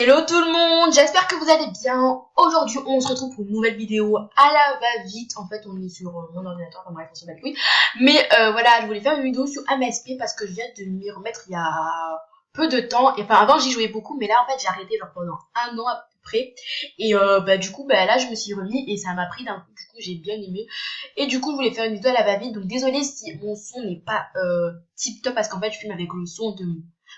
Hello tout le monde, j'espère que vous allez bien. Aujourd'hui on se retrouve pour une nouvelle vidéo à la va-vite. En fait on est sur mon ordinateur, enfin bref on se bat les couilles. Mais voilà, je voulais faire une vidéo sur MSP parce que je viens de m'y remettre il y a peu de temps. Et enfin avant j'y jouais beaucoup, mais là en fait j'ai arrêté genre pendant un an à peu près. Et du coup là je me suis remis et ça m'a pris d'un coup, du coup j'ai bien aimé. Et du coup je voulais faire une vidéo à la va-vite, donc désolée si mon son n'est pas tip top parce qu'en fait je filme avec le son de...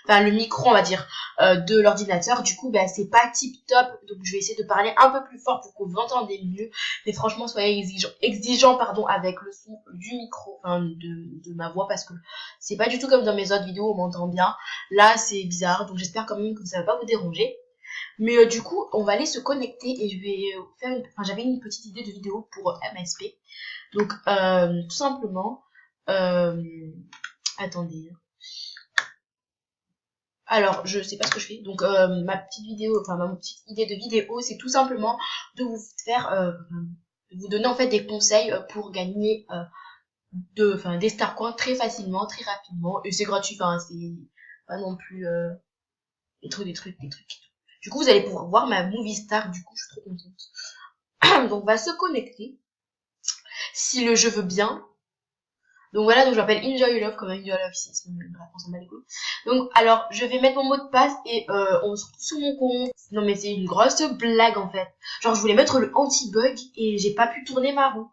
Enfin le micro on va dire de l'ordinateur. Du coup c'est pas tip top, donc je vais essayer de parler un peu plus fort pour que vous entendez mieux. Mais franchement soyez exigeants pardon avec le son du micro, enfin de ma voix, parce que c'est pas du tout comme dans mes autres vidéos, on m'entend bien. Là c'est bizarre, donc j'espère quand même que ça va pas vous déranger. Mais du coup on va aller se connecter et je vais faire enfin j'avais une petite idée de vidéo pour MSP. Donc tout simplement attendez. Alors, je sais pas ce que je fais. Donc, ma petite vidéo, enfin, ma petite idée de vidéo, c'est tout simplement de vous faire, de vous donner en fait des conseils pour gagner des star coins très facilement, très rapidement. Et c'est gratuit, enfin, c'est pas non plus des trucs. Du coup, vous allez pouvoir voir ma movie star. Du coup, je suis trop contente. Donc, on va se connecter. Si le jeu veut bien. Donc voilà, donc je m'appelle Enjoy Love, comme Enjoy Love ici, c'est une réponse en bas les couilles. Donc alors, je vais mettre mon mot de passe et on se retrouve sur mon compte. Non mais c'est une grosse blague en fait. Genre je voulais mettre le anti-bug et j'ai pas pu tourner ma roue.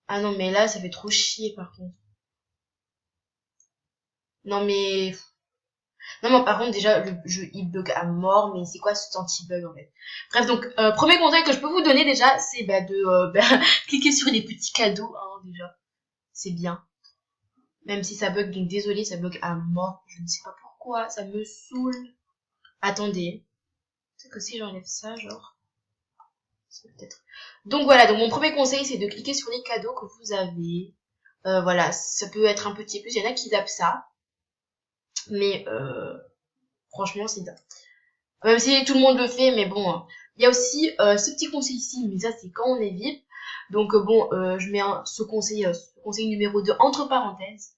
Ah non mais là ça fait trop chier par contre. Non mais... Non mais par contre déjà le jeu il bug à mort, mais c'est quoi cet anti-bug en fait? Bref, donc premier conseil que je peux vous donner déjà, c'est de cliquer sur les petits cadeaux, hein, déjà. C'est bien. Même si ça bug, donc désolé, ça bug à mort. Je ne sais pas pourquoi, ça me saoule. Attendez. C'est que si j'enlève ça, genre... c'est peut-être... Donc voilà, donc mon premier conseil, c'est de cliquer sur les cadeaux que vous avez. Voilà, ça peut être un petit plus. Il y en a qui zappent ça. Mais franchement, c'est bien. Même si tout le monde le fait, mais bon. Hein. Il y a aussi ce petit conseil ici, mais ça, c'est quand on est VIP. Donc je mets ce conseil numéro 2 entre parenthèses.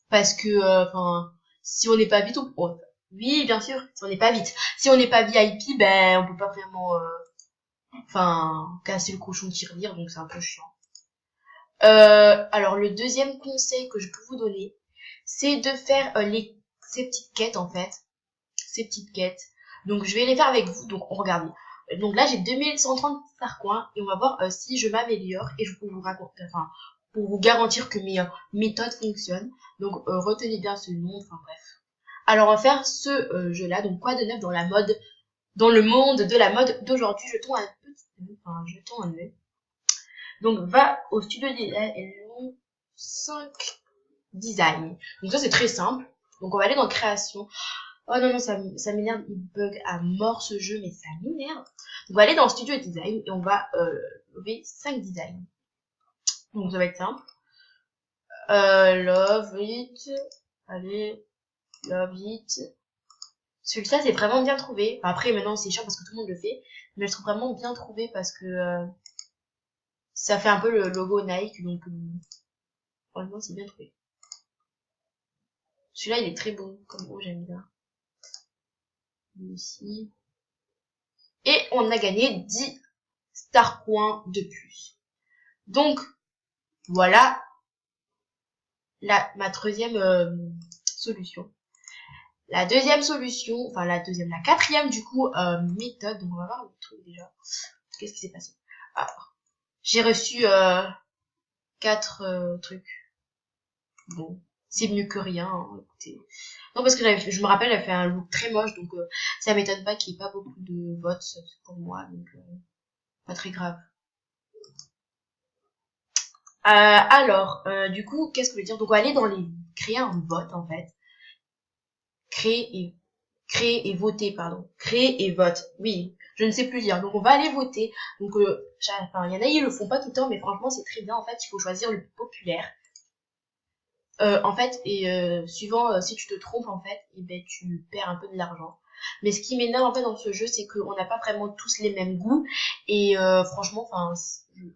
Parce que, enfin, si on n'est pas vite, oui, bien sûr, si on n'est pas vite. Si on n'est pas VIP, on peut pas vraiment, casser le cochon de tirelire, donc c'est un peu chiant. Alors, le deuxième conseil que je peux vous donner, c'est de faire ces petites quêtes, en fait. Ces petites quêtes. Donc, je vais les faire avec vous, donc on regarde. Donc là, j'ai 2130 star coins, et on va voir si je m'améliore, et je peux vous raconter, pour vous garantir que mes méthodes fonctionnent. Donc, retenez bien ce nom, enfin bref. Alors, on va faire ce jeu-là. Donc, quoi de neuf dans le monde de la mode d'aujourd'hui? Jetons un œil. Donc, va au studio design et 5 design. Donc, ça, c'est très simple. Donc, on va aller dans création. Oh non, ça m'énerve, il bug à mort ce jeu, mais ça m'énerve. Donc, on va aller dans studio design et on va lever 5 designs. Donc, ça va être simple. Love it. Allez, love it. Celui-là, c'est vraiment bien trouvé. Enfin, après, maintenant, c'est chiant parce que tout le monde le fait. Mais je trouve vraiment bien trouvé parce que ça fait un peu le logo Nike. Donc, franchement, c'est bien trouvé. Celui-là, il est très beau. Comme haut, j'aime bien. Lui aussi. Et on a gagné 10 star coins de plus. Donc, voilà ma troisième solution. La deuxième solution, la quatrième du coup méthode. Donc on va voir le truc déjà. Qu'est-ce qui s'est passé? J'ai reçu 4 trucs. Bon, c'est mieux que rien. Hein, écoutez. Non parce que je me rappelle, elle fait un look très moche, donc ça m'étonne pas qu'il n'y ait pas beaucoup de votes pour moi, donc pas très grave. Alors, du coup, qu'est-ce que je veux dire? Donc on va aller dans les créer un vote en fait. Créer et voter, pardon. Créer et vote. Oui, je ne sais plus lire. Donc on va aller voter. Donc il y en a, ils le font pas tout le temps, mais franchement c'est très bien. En fait, il faut choisir le plus populaire. En fait, et suivant si tu te trompes en fait, tu perds un peu de l'argent. Mais ce qui m'énerve en fait dans ce jeu, c'est qu'on n'a pas vraiment tous les mêmes goûts. Et franchement,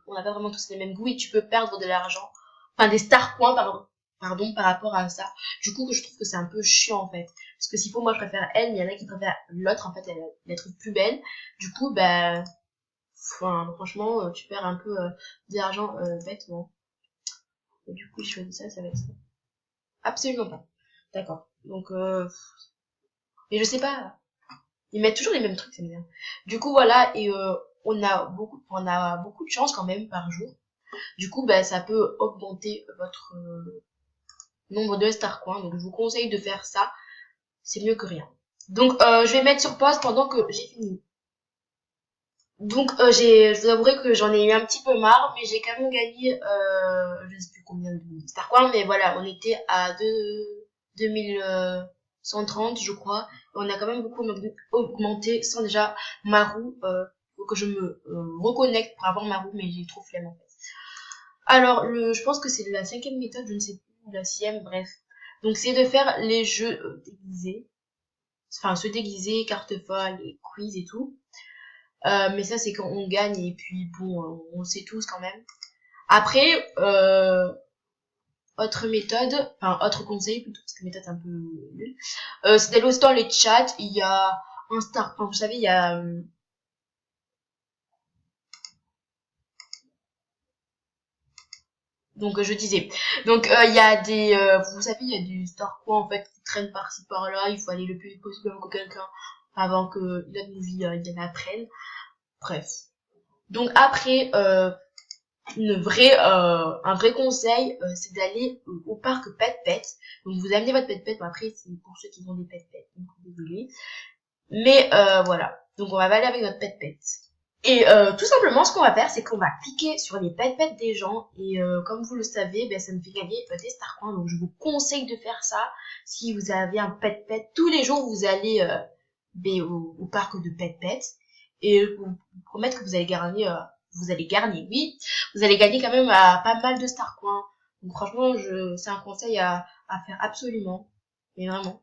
on n'a pas vraiment tous les mêmes goûts et tu peux perdre de l'argent. Enfin des star points, pardon. pardon, par rapport à ça. Du coup, je trouve que c'est un peu chiant, en fait. Parce que s'il faut, moi, je préfère elle, mais il y en a qui préfèrent l'autre, en fait, elle la trouve plus belle. Du coup, bah, enfin, franchement, tu perds un peu d'argent bêtement. Et du coup, j'ai choisi ça, ça va être ça. Absolument pas. D'accord. Donc, mais je sais pas. Ils mettent toujours les mêmes trucs, c'est bien. Du coup, voilà, et on a beaucoup de chance quand même par jour. Du coup, bah, ça peut augmenter votre nombre de star coins. Donc, je vous conseille de faire ça. C'est mieux que rien. Donc, je vais mettre sur pause pendant que j'ai fini. Donc, je vous avouerai que j'en ai eu un petit peu marre, mais j'ai quand même gagné, je sais plus combien de star coins, mais voilà, on était à 2130, je crois. Et on a quand même beaucoup augmenté sans déjà ma roue, faut que je me reconnecte pour avoir ma roue, mais j'ai trop flemme en fait. Alors, je pense que c'est la 5e méthode, je ne sais plus, ou la 6e, bref. Donc, c'est de faire les jeux déguisés. Enfin, se déguiser, carte folle, et quiz et tout. Mais ça, c'est quand on gagne, et puis bon, on le sait tous quand même. Après, autre méthode, enfin, autre conseil plutôt, parce que méthode un peu nulle, c'est d'aller aussi dans les chats. Il y a un star, enfin, vous savez, il y a... donc je disais, donc il y a des, vous savez, il y a des star quoi en fait qui traînent par-ci par-là. Il faut aller le plus vite possible avec quelqu'un avant que notre movie il en apprenne. Bref. Donc après, un vrai conseil, c'est d'aller au parc Pet Pet. Donc vous amenez votre Pet Pet. Bon, après c'est pour ceux qui ont des Pet Pet, donc désolé. Mais voilà. Donc on va aller avec notre Pet Pet. Et tout simplement, ce qu'on va faire, c'est qu'on va cliquer sur les pet pets des gens. Et comme vous le savez, ben, ça me fait gagner des star coins. Donc je vous conseille de faire ça. Si vous avez un pet pet, tous les jours vous allez au parc de pet pet. Et je vous promets que vous allez gagner, oui, vous allez gagner quand même pas mal de star coins. Donc franchement, c'est un conseil à faire absolument. Mais vraiment,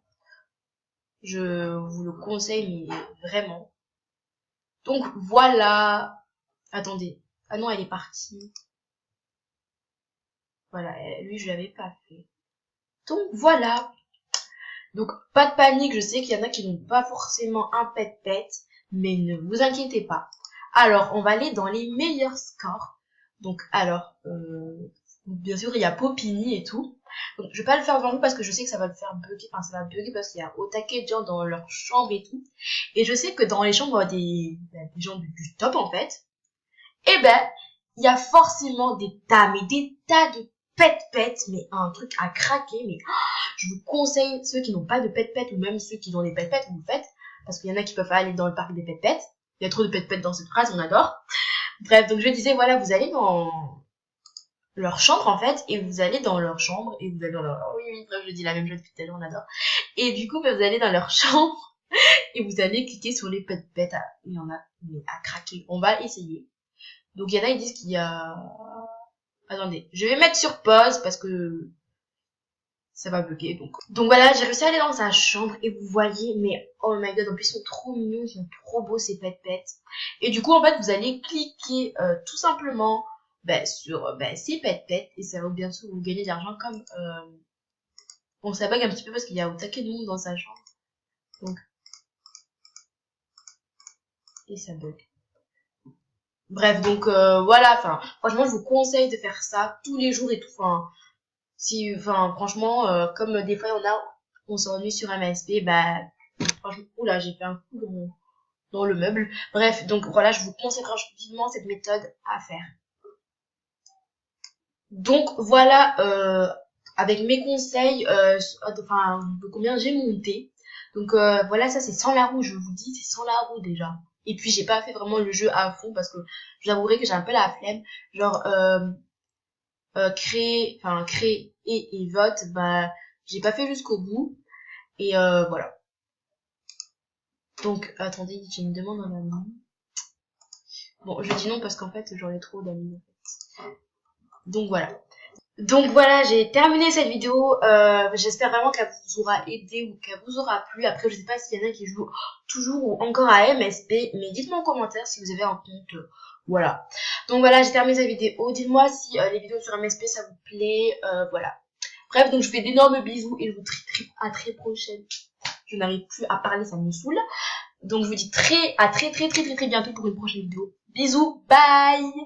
je vous le conseille, mais vraiment. Donc voilà. Attendez. Ah non, elle est partie. Voilà, lui, je l'avais pas fait. Donc voilà. Donc pas de panique, je sais qu'il y en a qui n'ont pas forcément un pet-pet, mais ne vous inquiétez pas. Alors, on va aller dans les meilleurs scores. Donc alors, bien sûr, il y a Popini et tout. Donc je vais pas le faire devant vous parce que je sais que ça va le faire bugger. Enfin, ça va bugger parce qu'il y a au taquet de gens dans leur chambre et tout. Et je sais que dans les chambres des gens du top en fait, eh ben, il y a forcément des tas, mais des tas de pet-pet, mais un truc à craquer, mais je vous conseille, ceux qui n'ont pas de pet-pet, ou même ceux qui ont des pet-pet, vous le faites, parce qu'il y en a qui peuvent aller dans le parc des pet-pet. Il y a trop de pet-pet dans cette phrase, on adore. Bref, donc je disais, voilà, vous allez dans leur chambre, en fait, et vous allez dans leur chambre, et vous allez dans leur... Oui, oui, bref, je dis la même chose depuis tout à l'heure, on adore. Et du coup, vous allez dans leur chambre, et vous allez cliquer sur les pet-pet. Il y en a à craquer. On va essayer. Donc il y en a, ils disent qu'il y a... Attendez, je vais mettre sur pause parce que ça va bloquer. Donc voilà, j'ai réussi à aller dans sa chambre et vous voyez, mais oh my god, en plus ils sont trop mignons, ils sont trop beaux ces pet-pets. Et du coup, en fait, vous allez cliquer tout simplement sur ces pet-pets et ça va bien sûr vous gagner de l'argent comme... Bon, ça bug un petit peu parce qu'il y a au taquet de monde dans sa chambre. Donc... Et ça bug. Bref, donc voilà, enfin, franchement, je vous conseille de faire ça tous les jours et tout, enfin, franchement, comme des fois on s'ennuie sur un MSP, bah, franchement, oula, j'ai fait un coup dans le meuble. Bref, donc voilà, je vous conseille vivement cette méthode à faire. Donc voilà, avec mes conseils, de combien j'ai monté. Donc voilà, ça c'est sans la roue, je vous dis, c'est sans la roue déjà. Et puis j'ai pas fait vraiment le jeu à fond parce que j'avouerai que j'ai un peu la flemme. Genre, créer et vote, bah j'ai pas fait jusqu'au bout. Et voilà. Donc attendez, j'ai une demande en amont. Bon, je dis non parce qu'en fait j'en ai trop d'amis. Donc voilà. Donc voilà, j'ai terminé cette vidéo. J'espère vraiment qu'elle vous aura aidé ou qu'elle vous aura plu. Après, je sais pas s'il y en a qui jouent toujours ou encore à MSP, mais dites-moi en commentaire si vous avez un compte. Voilà. Donc voilà, j'ai terminé cette vidéo. Dites-moi si les vidéos sur MSP ça vous plaît. Voilà. Bref, donc je vous fais d'énormes bisous et je vous dis à très prochaine. Je n'arrive plus à parler, ça me saoule. Donc je vous dis à très bientôt pour une prochaine vidéo. Bisous, bye!